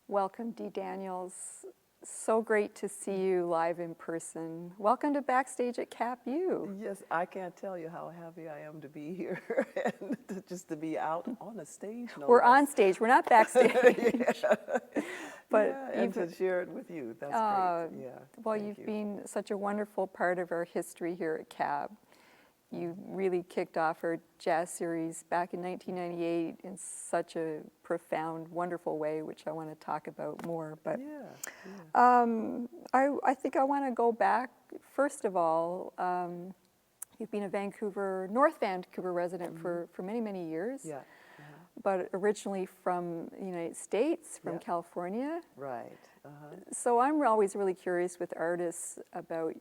Welcome, Dee Daniels. So great to see you live in person. Welcome to Backstage at CapU. Yes, I can't tell you how happy I am to be here and just to be out on a stage. No We're on less. stage, we're not backstage. Yeah. But Yeah, and to share it with you, that's great. Yeah. well, thank you've you. been such a wonderful part of our history here at CAB. You really kicked off our jazz series back in 1998 in such a profound, wonderful way, which I want to talk about more. But I think I want to go back. First of all, you've been a North Vancouver resident for many, many years. Yeah. But originally from the United States, from Yeah. California. Right. So I'm always really curious with artists about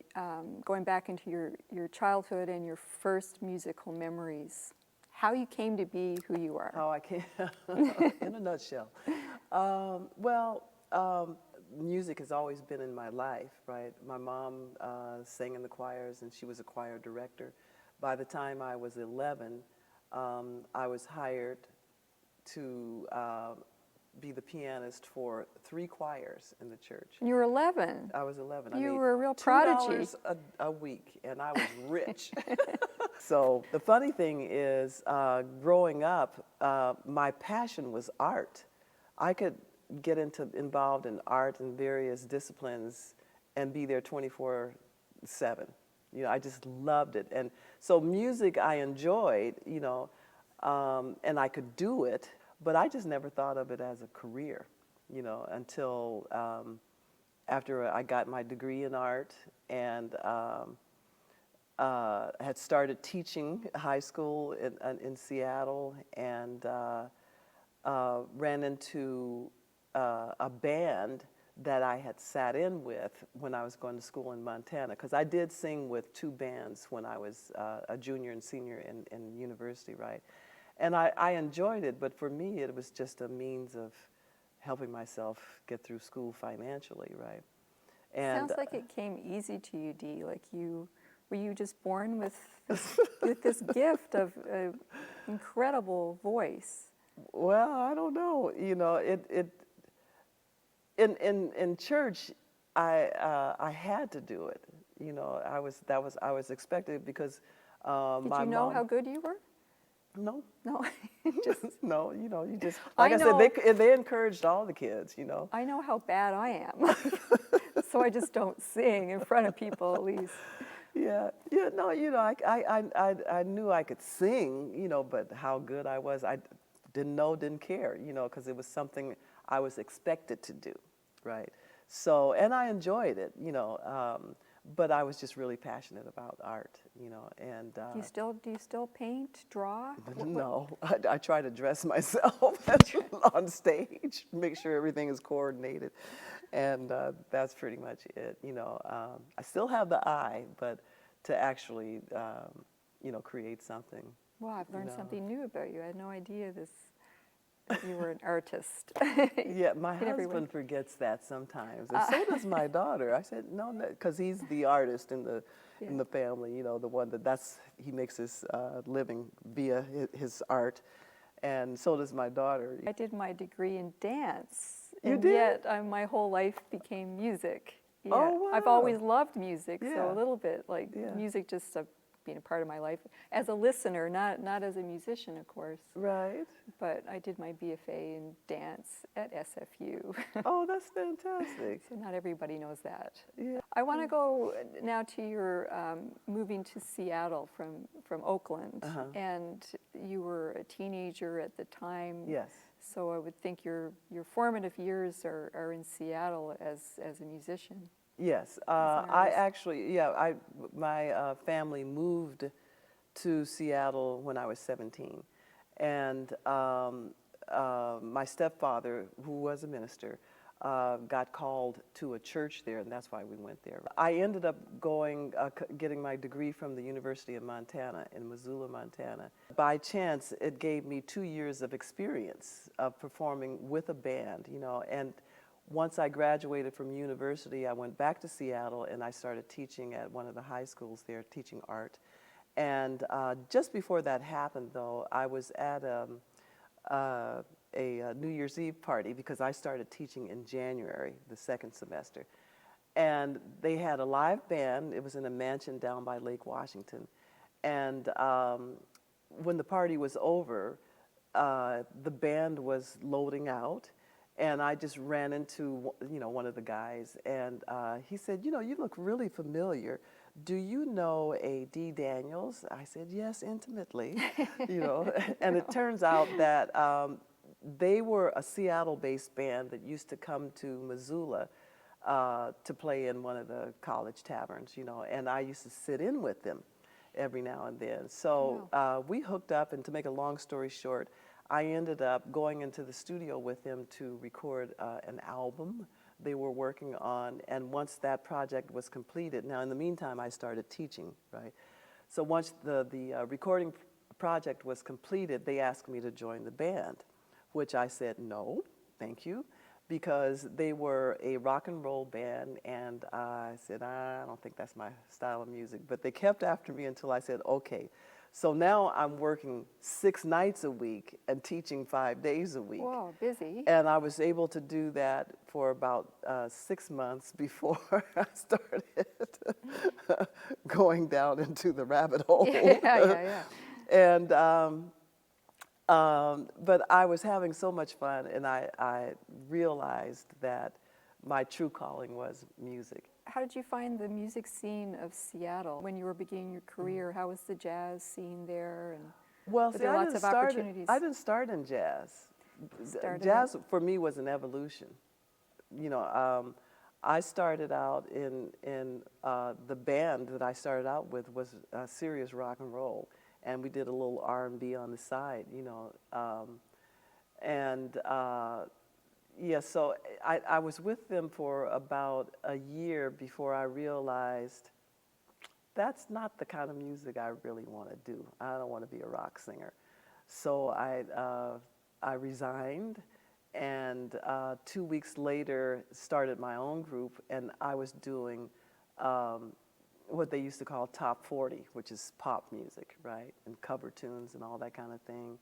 going back into your childhood and your first musical memories, how you came to be who you are. How I can, in a nutshell. Music has always been in my life, right? My mom sang in the choirs, and she was a choir director. By the time I was 11, I was hired to be the pianist for 3 choirs in the church. You were 11. I was 11. You I made were a real prodigy. $2 a week, and I was rich. So the funny thing is, growing up, my passion was art. I could get involved in art in various disciplines and be there 24/7. You know, I just loved it. And so music I enjoyed, you know, and I could do it, but I just never thought of it as a career, you know, until after I got my degree in art and had started teaching high school in Seattle and ran into a band that I had sat in with when I was going to school in Montana, because I did sing with 2 bands when I was a junior and senior in university, right? And I enjoyed it, but for me it was just a means of helping myself get through school financially, right? And Sounds like it came easy to you, Dee. Like were you just born with this gift of an incredible voice? well, I don't know, you know, in church, I had to do it. You know, I was expected because Did my you know mom. how good you were? No, No, just no, you know, you just I like I know. said, they encouraged all the kids, you know. I know how bad I am, so I just don't sing in front of people at least. Yeah, no, you know, I knew I could sing, you know, but how good I was, I didn't care, you know, because it was something I was expected to do, right? So, and I enjoyed it, you know, but I was just really passionate about art, you know, and Do you still paint, draw? no, I try to dress myself on stage, make sure everything is coordinated, and that's pretty much it. You know, I still have the eye, but to actually, you know, create something. Well, I've learned No. something new about you. I had no idea that you were an artist. Yeah, my Can everyone- husband forgets that sometimes, and so does my daughter. I said no, because he's the artist in the family. You know, the one he makes his living via his art, and so does my daughter. I did my degree in dance, You and did? yet my whole life became music. Yeah. Oh, I've wow. always loved music, so Yeah. a little bit like Yeah. music just being a part of my life as a listener, not as a musician, of course. Right. But I did my BFA in dance at SFU. Oh, that's fantastic. So not everybody knows that. Yeah. I want to go now to your moving to Seattle from Oakland, and you were a teenager at the time. Yes. So I would think your formative years are in Seattle as a musician. Yes. an I artist. actually, my family moved to Seattle when I was 17, and my stepfather, who was a minister, got called to a church there, and that's why we went there. I ended up getting my degree from the University of Montana in Missoula, Montana. By chance, it gave me 2 years of experience of performing with a band, you know, and once I graduated from university, I went back to Seattle and I started teaching at one of the high schools there, teaching art. And just before that happened, though, I was at a New Year's Eve party because I started teaching in January, the second semester. And they had a live band. It was in a mansion down by Lake Washington. And when the party was over, the band was loading out. And I just ran into, one of the guys, and he said, you look really familiar. Do you know a Dee Daniels? I said, yes, intimately, And it turns out that they were a Seattle-based band that used to come to Missoula to play in one of the college taverns, and I used to sit in with them every now and then. So we hooked up, and to make a long story short, I ended up going into the studio with them to record an album they were working on, and once that project was completed, now in the meantime I started teaching, right? So once the recording project was completed, they asked me to join the band, which I said no, thank you, because they were a rock and roll band, and I said, I don't think that's my style of music, but they kept after me until I said, okay. So now I'm working 6 nights a week and teaching 5 days a week. Whoa, busy. And I was able to do that for about 6 months before I started going down into the rabbit hole. Yeah. And but I was having so much fun, and I realized that my true calling was music. How did you find the music scene of Seattle when you were beginning your career? How was the jazz scene there? And Well, were see, there lots of opportunities? I didn't start in jazz. Jazz for me was an evolution. I started out in the band that I started out with was serious rock and roll, and we did a little R&B on the side, Yeah, so I was with them for about a year before I realized that's not the kind of music I really want to do. I don't want to be a rock singer. So I resigned, and 2 weeks later started my own group, and I was doing what they used to call top 40, which is pop music, right, and cover tunes and all that kind of thing.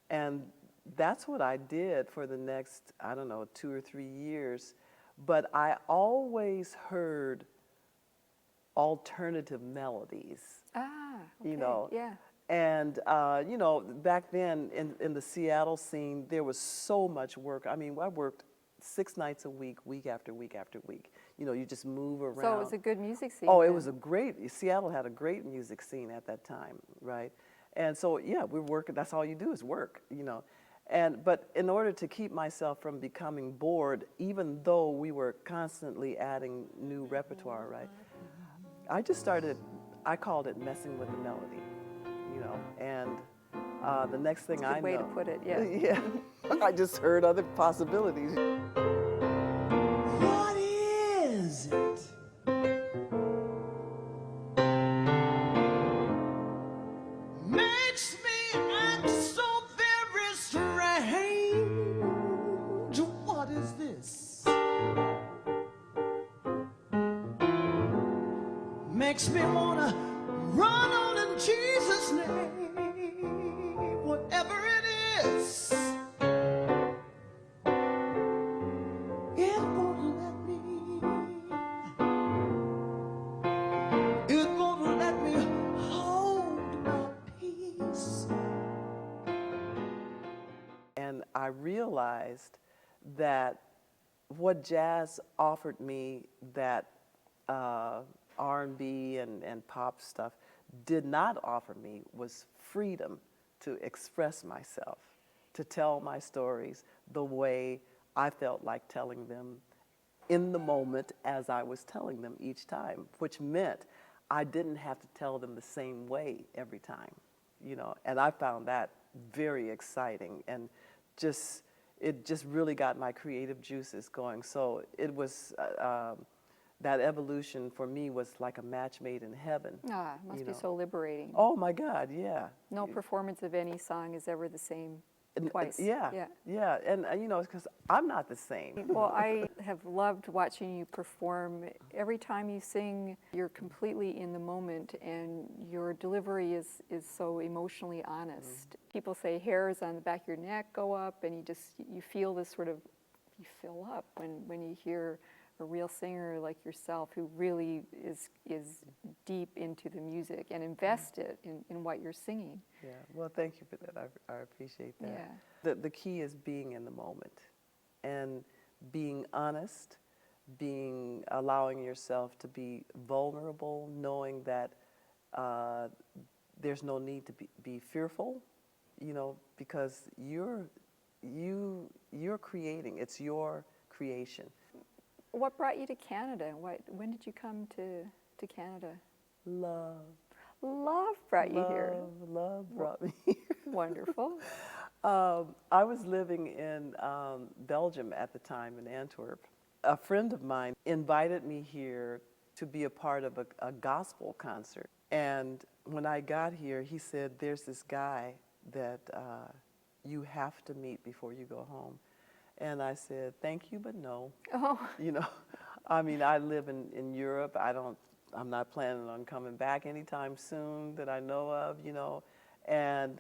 And that's what I did for the next, 2 or 3 years. But I always heard alternative melodies. Okay. Yeah. And, back then in the Seattle scene, there was so much work. I mean, I worked 6 nights a week, week after week after week. You just move around. So it was a good music scene. Oh, then. it was Seattle had a great music scene at that time, right? And so, yeah, we were working, that's all you do is work, But in order to keep myself from becoming bored, even though we were constantly adding new repertoire, right? I called it messing with the melody, and the next thing That's a I good way know. to put it, yeah. Yeah, I just heard other possibilities. What is it? Makes me act so very strange. What is this? Makes me wanna run on in Jesus' name, whatever it is. It won't let me. It won't let me hold my peace. And I realized that what jazz offered me that R&B and pop stuff did not offer me was freedom to express myself, to tell my stories the way I felt like telling them in the moment as I was telling them each time, which meant I didn't have to tell them the same way every time, and I found that very exciting, and it just really got my creative juices going. So it was that evolution for me was like a match made in heaven. It must be so liberating. Oh my God, yeah. No performance of any song is ever the same twice. Yeah, Yeah. yeah, and you know, because I'm not the same. Well, I have loved watching you perform. Every time you sing, you're completely in the moment, and your delivery is so emotionally honest. People say hairs on the back of your neck go up, and you feel this sort of, you fill up when you hear a real singer like yourself who really is deep into the music and invested in what you're singing. Yeah, well, thank you for that. I appreciate that. Yeah. The key is being in the moment and being honest, allowing yourself to be vulnerable, knowing that there's no need to be fearful, you know, because you're creating. It's your creation. What brought you to Canada? When did you come to Canada? Love. Love brought you here. Love brought me here. Wonderful. I was living in Belgium at the time, in Antwerp. A friend of mine invited me here to be a part of a gospel concert. And when I got here, he said, there's this guy that you have to meet before you go home. And I said, thank you, but no. Oh. You know, I mean, I live in Europe. I'm not planning on coming back anytime soon that I know of, you know. And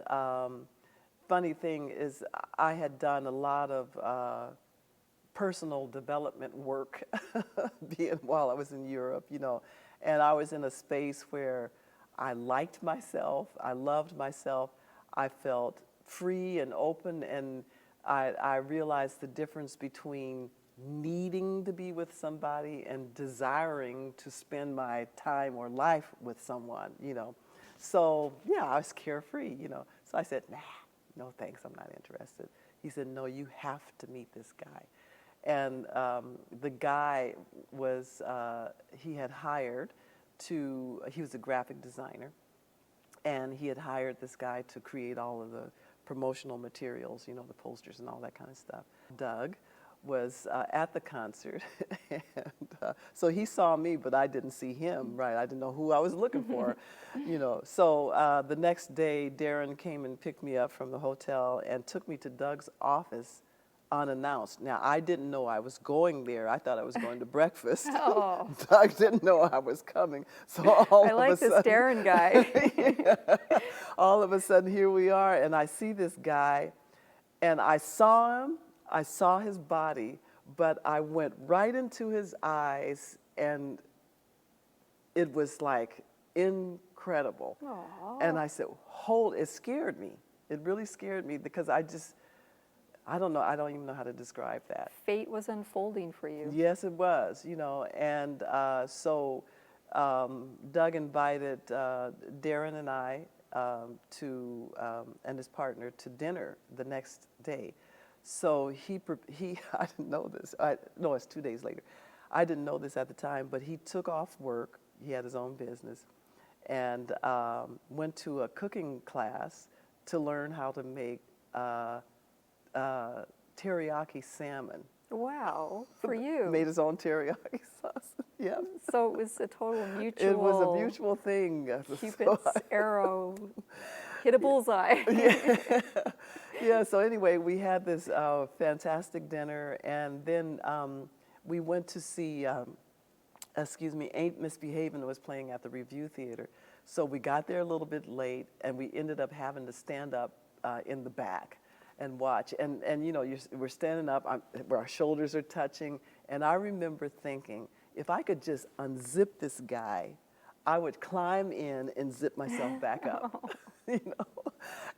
funny thing is, I had done a lot of personal development work while I was in Europe, you know. And I was in a space where I liked myself, I loved myself, I felt free and open, and I realized the difference between needing to be with somebody and desiring to spend my time or life with someone, you know. So, yeah, I was carefree, you know. So I said, nah, no thanks, I'm not interested. He said, no, you have to meet this guy. And the guy was, he was a graphic designer, and he had hired this guy to create all of the promotional materials, you know, the posters and all that kind of stuff. Doug was at the concert, and so he saw me, but I didn't see him, right? I didn't know who I was looking for, you know. So the next day, Darren came and picked me up from the hotel and took me to Doug's office unannounced. Now, I didn't know I was going there. I thought I was going to breakfast. Oh. Doug didn't know I was coming. So all I of like a this sudden, Darren guy. yeah, all of a sudden, here we are, and I see this guy, and I saw him, I saw his body, but I went right into his eyes, and it was like incredible. Aww. And I said, it scared me. It really scared me because I don't know, I don't even know how to describe that. Fate was unfolding for you. Yes, it was, you know, and so Doug invited Darren and I and his partner to dinner the next day. So he I didn't know this, no, it's 2 days later. I didn't know this at the time, but he took off work, he had his own business, and went to a cooking class to learn how to make teriyaki salmon. Wow, for you. Made his own teriyaki sauce. Yeah. So it was a total mutual. It was a mutual thing. Cupid's arrow hit a bullseye. Yeah. Yeah. So anyway, we had this fantastic dinner, and then we went to see. Ain't Misbehavin' was playing at the Review Theater. So we got there a little bit late, and we ended up having to stand up in the back and watch. And you know, we're standing up, where our shoulders are touching, and I remember thinking, if I could just unzip this guy, I would climb in and zip myself back up. You know?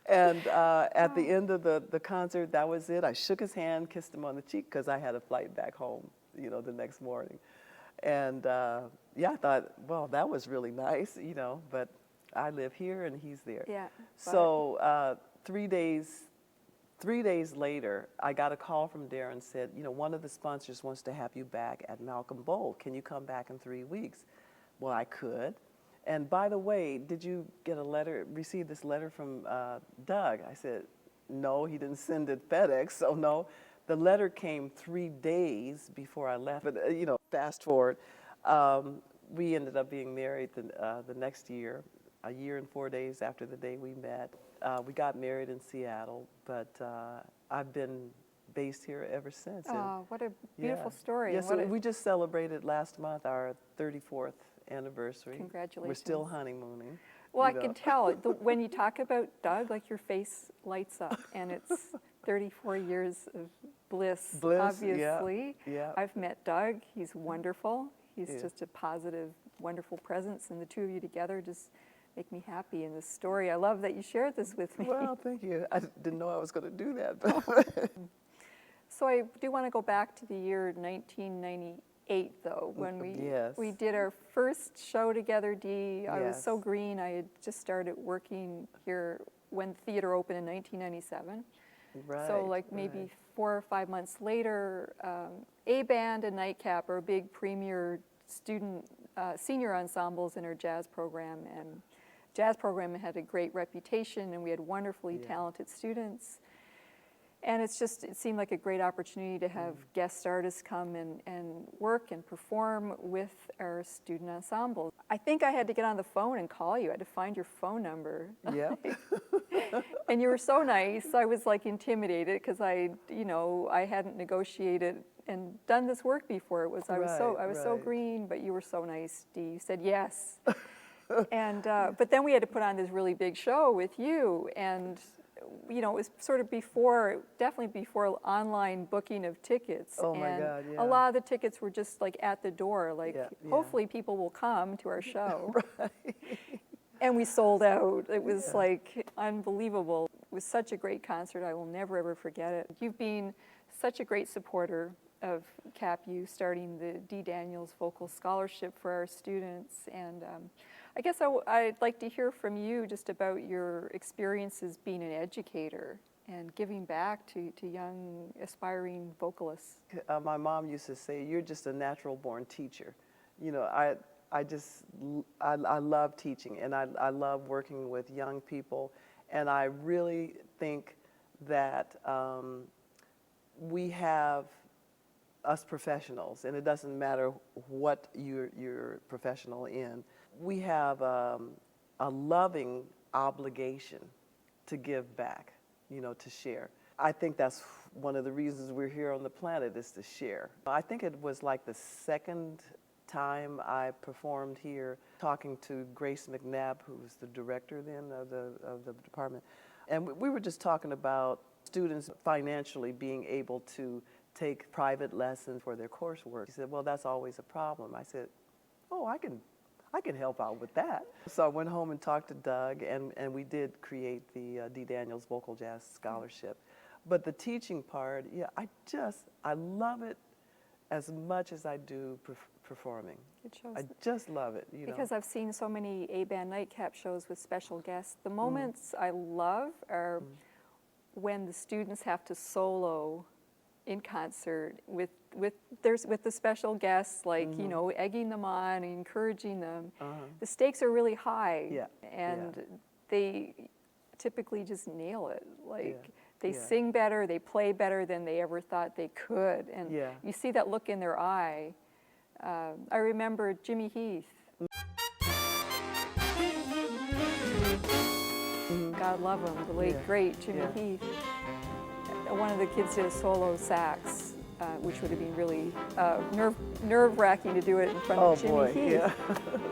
And at the end of the concert, that was it. I shook his hand, kissed him on the cheek, because I had a flight back home, you know, the next morning. And yeah, I thought, well, that was really nice, you know, but I live here and he's there. Yeah. So 3 days later, I got a call from Darren and said, you know, one of the sponsors wants to have you back at Malcolm Bowl. Can you come back in 3 weeks? Well, I could. And by the way, did you receive this letter from Doug? I said, no, he didn't send it FedEx, so no. The letter came 3 days before I left. But, you know, fast forward, we ended up being married the next year, a year and 4 days after the day we met. We got married in Seattle, but I've been based here ever since. And Oh, what a beautiful yeah. story. Yeah, and so what a, we just celebrated last month our 34th anniversary. We're still Congratulations. honeymooning. Well, you I know. can tell when you talk about Doug, like your face lights up, and it's 34 years of bliss. Bliss, Obviously, yeah. I've met Doug. He's wonderful. He's Yeah. just a positive, wonderful presence, and the two of you together just make me happy in this story. I love that you shared this with me. Well, thank you. I didn't know I was going to do that. But So I do want to go back to the year 1998, though, when Yes. we did our first show together, Dee. I was so Yes. green. I had just started working here when theater opened in 1997. Right. So like maybe right. 4 or 5 months later, A-Band and Nightcap are big premier student, senior ensembles in our jazz program. And jazz program had a great reputation, and we had wonderfully Yeah. talented students. And it seemed like a great opportunity to have guest artists come and work and perform with our student ensemble. I think I had to get on the phone and call you. I had to find your phone number. Yeah. And you were so nice. I was like intimidated because I hadn't negotiated and done this work before. I was so right. green, but you were so nice, Dee. You said yes. And but then we had to put on this really big show with you, and it was sort of definitely before online booking of tickets. Oh my and God, yeah. a lot of the tickets were just like at the door, like Yeah, yeah. hopefully people will come to our show. And we sold out. It was Yeah. like unbelievable. It was such a great concert. I will never ever forget it. You've been such a great supporter of CapU, starting the Dee Daniels Vocal Scholarship for our students. And I guess I'd like to hear from you just about your experiences being an educator and giving back to young aspiring vocalists. My mom used to say, "You're just a natural born teacher." I love teaching, and I love working with young people, and I really think that we have us professionals, and it doesn't matter what you're professional in, we have a loving obligation to give back, to share. I think that's one of the reasons we're here on the planet, is to share. I think it was like the second time I performed here, talking to Grace McNabb, who was the director then of the department, and we were just talking about students financially being able to take private lessons for their coursework. She said, "Well, that's always a problem." I said, "Oh, I can help out with that." So I went home and talked to Doug, and we did create the Dee Daniels Vocal Jazz Scholarship. But the teaching part, yeah, I love it as much as I do performing. It shows I just love it, because I've seen so many A-Band Nightcap shows with special guests. The moments I love are when the students have to solo in concert with the special guests, like egging them on, encouraging them. The stakes are really high, Yeah, and they typically just nail it. Like they yeah. sing better, they play better than they ever thought they could, and Yeah. you see that look in their eye. I remember Jimmy Heath. God love him, the late great Jimmy Yeah. Heath. One of the kids did a solo sax, which would have been really nerve-wracking to do it in front of Jimmy Heath. Yeah.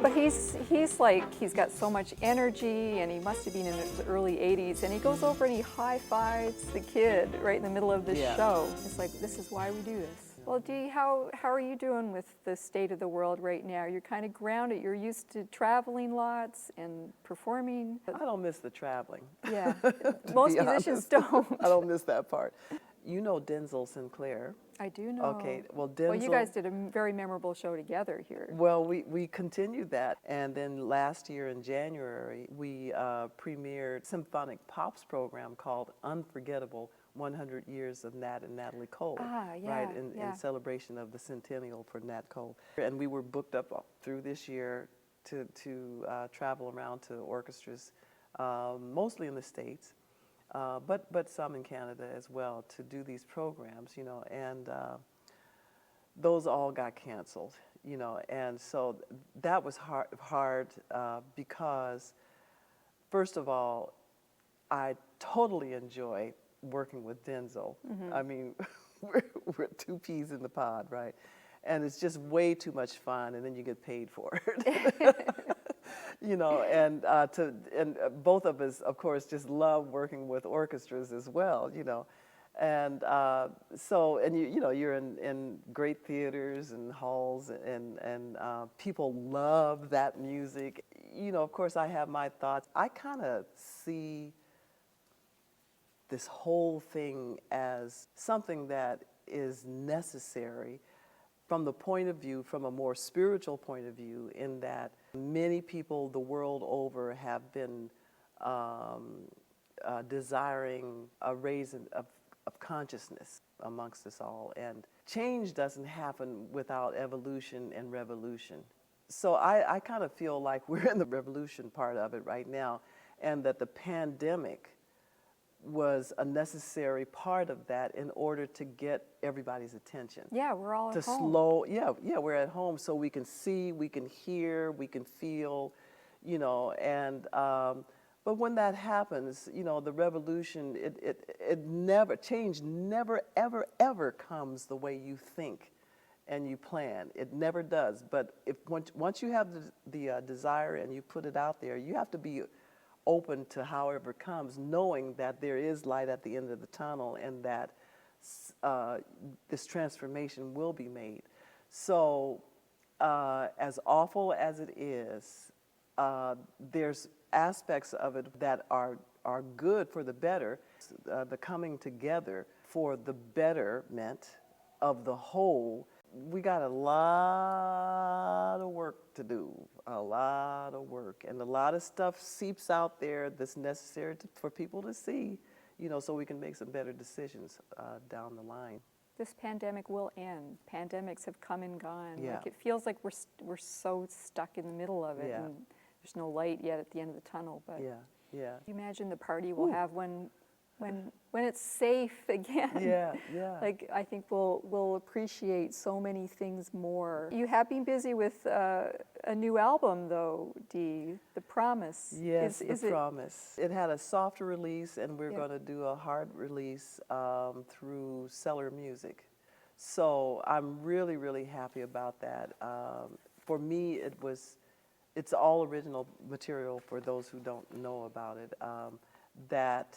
But he's got so much energy, and he must have been in his early 80s, and he goes over and he high-fives the kid right in the middle of the show. It's like, this is why we do this. Well, Dee, how are you doing with the state of the world right now? You're kind of grounded. You're used to traveling lots and performing. I don't miss the traveling. Yeah, to most be musicians honest. don't. I don't miss that part. You know Denzel Sinclair. I do know. Okay, well, Denzel. Well, you guys did a very memorable show together here. Well, we continued that, and then last year in January, we premiered symphonic pops program called Unforgettable 100 Years of Nat and Natalie Cole, right, in celebration of the centennial for Nat Cole. And we were booked up through this year to travel around to orchestras, mostly in the States, but some in Canada as well, to do these programs, and those all got canceled, and so that was hard because, first of all, I totally enjoy working with Denzel. I mean, we're two peas in the pod, right? And it's just way too much fun, and then you get paid for it. You know, and both of us, of course, just love working with orchestras as well. You know, and so you know you're in great theaters and halls, and people love that music. You know, of course, I have my thoughts. I kind of see this whole thing as something that is necessary from the point of view, from a more spiritual point of view, in that many people the world over have been desiring a raise of consciousness amongst us all. And change doesn't happen without evolution and revolution. So I kind of feel like we're in the revolution part of it right now, and that the pandemic was a necessary part of that in order to get everybody's attention. Yeah, we're all To at home. slow, yeah, we're at home, so we can see, we can hear, we can feel, you know, and but when that happens, you know, the revolution, it never, change never, ever, ever comes the way you think and you plan. It never does. But if once you have the desire and you put it out there, you have to be open to however it comes, knowing that there is light at the end of the tunnel, and that this transformation will be made. So as awful as it is, there's aspects of it that are good for the better, the coming together for the betterment of the whole. We got a lot of work to do, a lot of work, and a lot of stuff seeps out there that's necessary for people to see, you know, so we can make some better decisions down the line. This pandemic will end. Pandemics have come and gone. Yeah. Like, it feels like we're so stuck in the middle of it, Yeah. and there's no light yet at the end of the tunnel. But Yeah, yeah. you imagine the party we'll have when it's safe again. Yeah, yeah. Like, I think we'll appreciate so many things more. You have been busy with a new album, though, Dee, The Promise. Yes, Is The Promise. It had a soft release, and we're Yeah. going to do a hard release through Cellar Music. So I'm really, really happy about that. For me, it's all original material for those who don't know about it, that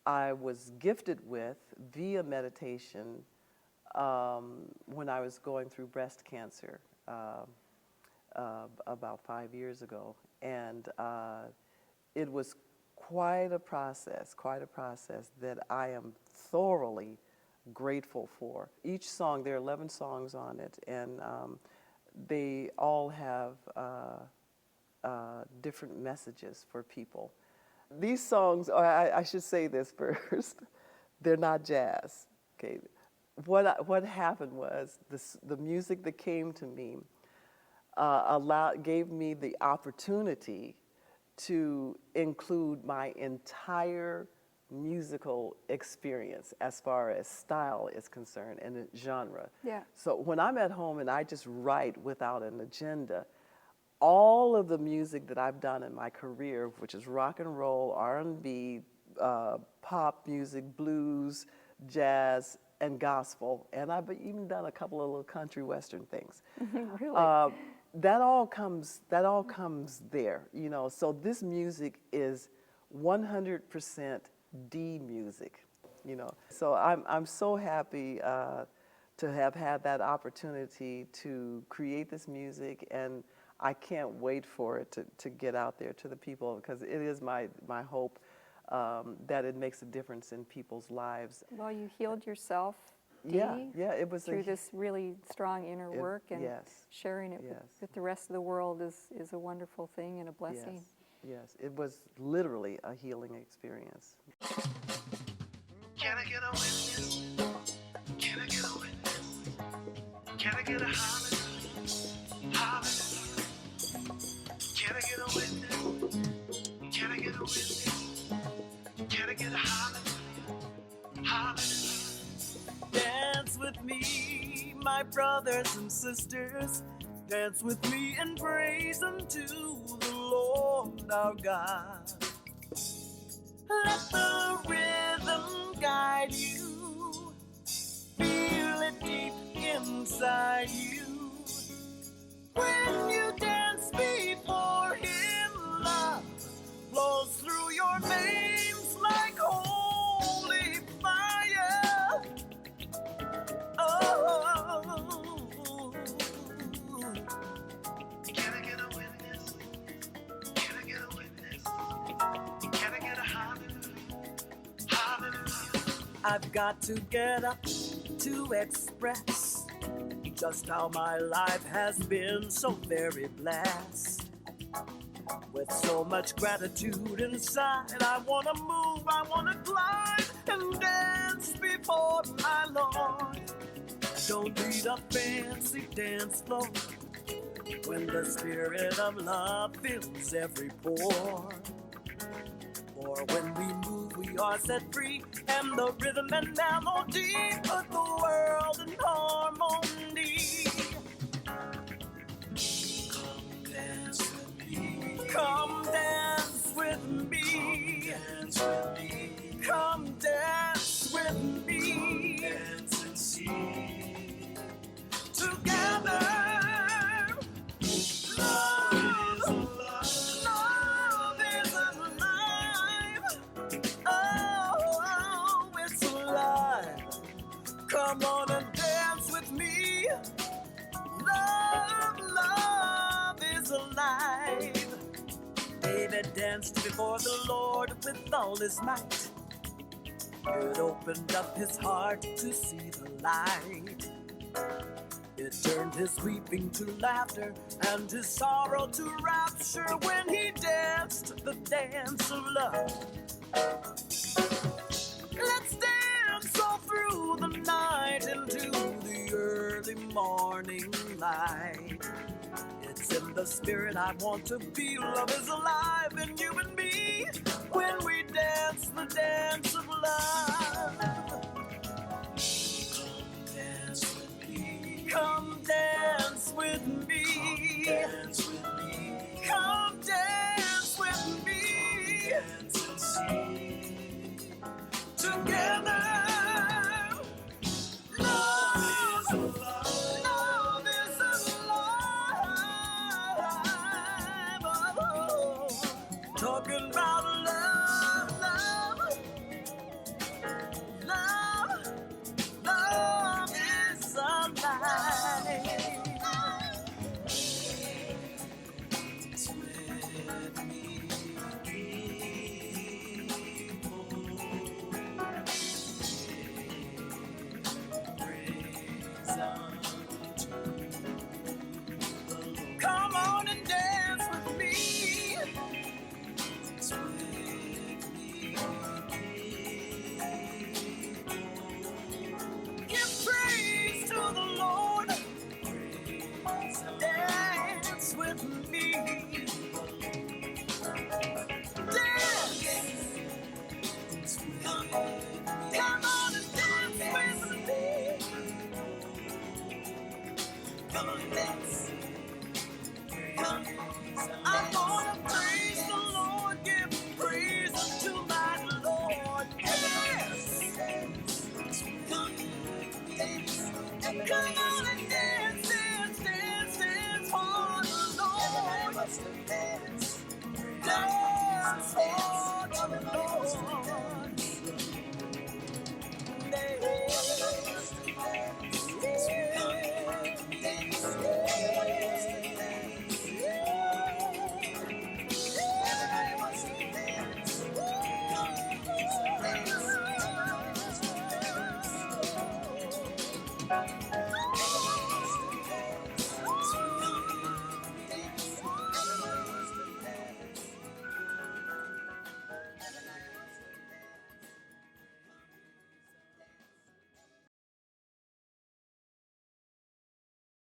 I was gifted with via meditation when I was going through breast cancer about 5 years ago. And it was quite a process that I am thoroughly grateful for. Each song, there are 11 songs on it, and they all have different messages for people. These songs, or I should say this first, they're not jazz. Okay, what happened was the music that came to me gave me the opportunity to include my entire musical experience as far as style is concerned and genre. Yeah. So when I'm at home and I just write without an agenda, all of the music that I've done in my career, which is rock and roll, R&B, pop music, blues, jazz, and gospel, and I've even done a couple of little country western things. Really? That all comes there, you know. So this music is 100% Dee music, you know. So I'm so happy to have had that opportunity to create this music, and I can't wait for it to get out there to the people, because it is my hope that it makes a difference in people's lives. Well, you healed yourself, Dee, Yeah, it was through this really strong inner work, and yes, sharing it yes. with the rest of the world is a wonderful thing and a blessing. Yes, it was literally a healing experience. Can I get a witness? Can I get a witness? Can I get a hallelujah? Hallelujah. Can I get a witness? Can I get a witness? Can I get a hallelujah? Hallelujah. Dance with me, my brothers and sisters. Dance with me and praise unto the Lord our God. Let the rhythm guide you. Feel it deep inside you. When you dance before him, love flows through your veins like holy fire. Oh, can I get a witness? Can I get a witness? Can I get a hallelujah? Hallelujah. I've got to get up to express just how my life has been so very blessed. With so much gratitude inside, I wanna move, I wanna glide and dance before my Lord. Don't need a fancy dance floor when the spirit of love fills every pore. For when we move, we are set free, and the rhythm and melody put the world in harmony. Come dance with me. Come dance with me. Dance with me. Come dance with me. Dance and see. Together. Come on and dance with me. Love, love is alive. David danced before the Lord with all his might. It opened up his heart to see the light. It turned his weeping to laughter and his sorrow to rapture when he danced the dance of love. Let's dance all through the night into the early morning light. It's in the spirit I want to be. Love is alive in you and me when we dance the dance of love. Come dance with me. Dance with me. Come dance with me. Dance and see. Together. Love is alive. Love is alive. Oh, talking about love, love, love. Love is alive. It's with me, praise unto the Lord. Come on and dance with me. It's with me. Give praise to the Lord. Dance with me. Dance. Come on and dance with me. Come on and dance.